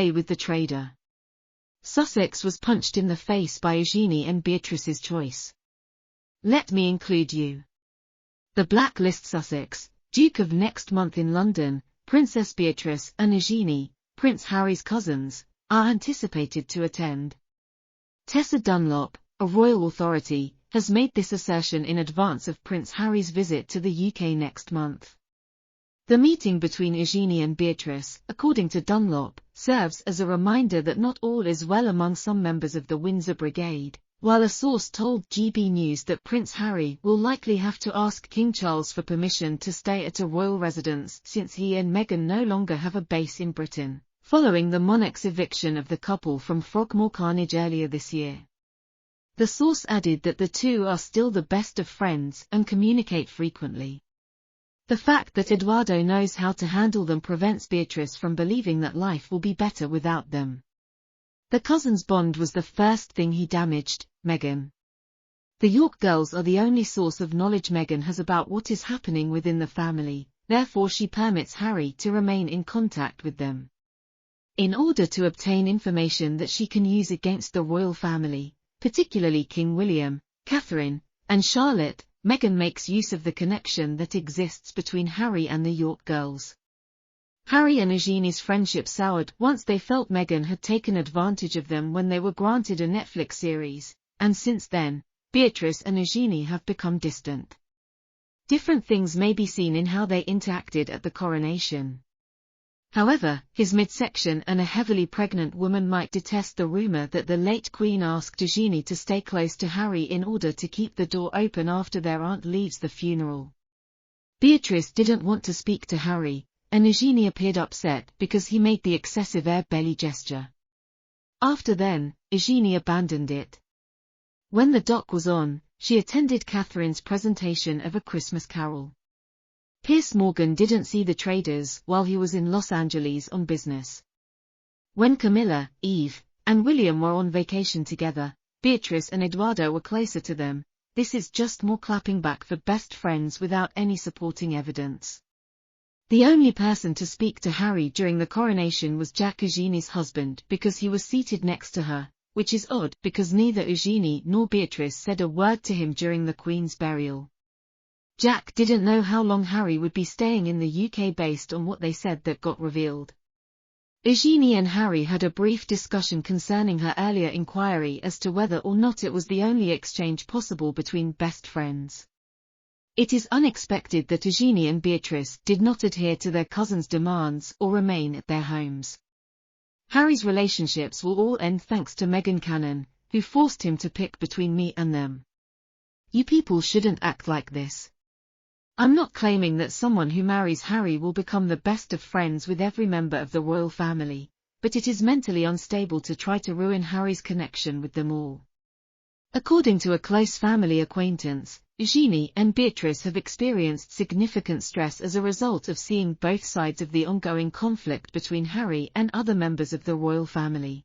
stay with the trader. Sussex was punched in the face by Eugénie and Beatrice's choice. Let me include you. The Blacklist. Sussex, Duke of next month in London, Princess Beatrice and Eugénie, Prince Harry's cousins, are anticipated to attend. Tessa Dunlop, a royal authority, has made this assertion in advance of Prince Harry's visit to the UK next month. The meeting between Eugénie and Beatrice, according to Dunlop, serves as a reminder that not all is well among some members of the Windsor Brigade, while a source told GB News that Prince Harry will likely have to ask King Charles for permission to stay at a royal residence since he and Meghan no longer have a base in Britain, following the monarch's eviction of the couple from Frogmore Carnage earlier this year. The source added that the two are still the best of friends and communicate frequently. The fact that Eduardo knows how to handle them prevents Beatrice from believing that life will be better without them. The cousins' bond was the first thing he damaged, Meghan. The York girls are the only source of knowledge Meghan has about what is happening within the family, therefore she permits Harry to remain in contact with them. In order to obtain information that she can use against the royal family, particularly King William, Catherine, and Charlotte, Meghan makes use of the connection that exists between Harry and the York girls. Harry and Eugénie's friendship soured once they felt Meghan had taken advantage of them when they were granted a Netflix series, and since then, Beatrice and Eugénie have become distant. Different things may be seen in how they interacted at the coronation. However, his midsection and a heavily pregnant woman might detest the rumor that the late Queen asked Eugénie to stay close to Harry in order to keep the door open after their aunt leaves the funeral. Beatrice didn't want to speak to Harry, and Eugénie appeared upset because he made the excessive air belly gesture. After then, Eugénie abandoned it. When the doc was on, she attended Catherine's presentation of A Christmas Carol. Piers Morgan didn't see the traders while he was in Los Angeles on business. When Camilla, Eve, and William were on vacation together, Beatrice and Eduardo were closer to them. This is just more clapping back for best friends without any supporting evidence. The only person to speak to Harry during the coronation was Jack, Eugénie's husband, because he was seated next to her, which is odd because neither Eugénie nor Beatrice said a word to him during the Queen's burial. Jack didn't know how long Harry would be staying in the UK based on what they said that got revealed. Eugénie and Harry had a brief discussion concerning her earlier inquiry as to whether or not it was the only exchange possible between best friends. It is unexpected that Eugénie and Beatrice did not adhere to their cousins' demands or remain at their homes. Harry's relationships will all end thanks to Meghan Cannon, who forced him to pick between me and them. You people shouldn't act like this. I'm not claiming that someone who marries Harry will become the best of friends with every member of the royal family, but it is mentally unstable to try to ruin Harry's connection with them all. According to a close family acquaintance, Eugénie and Beatrice have experienced significant stress as a result of seeing both sides of the ongoing conflict between Harry and other members of the royal family.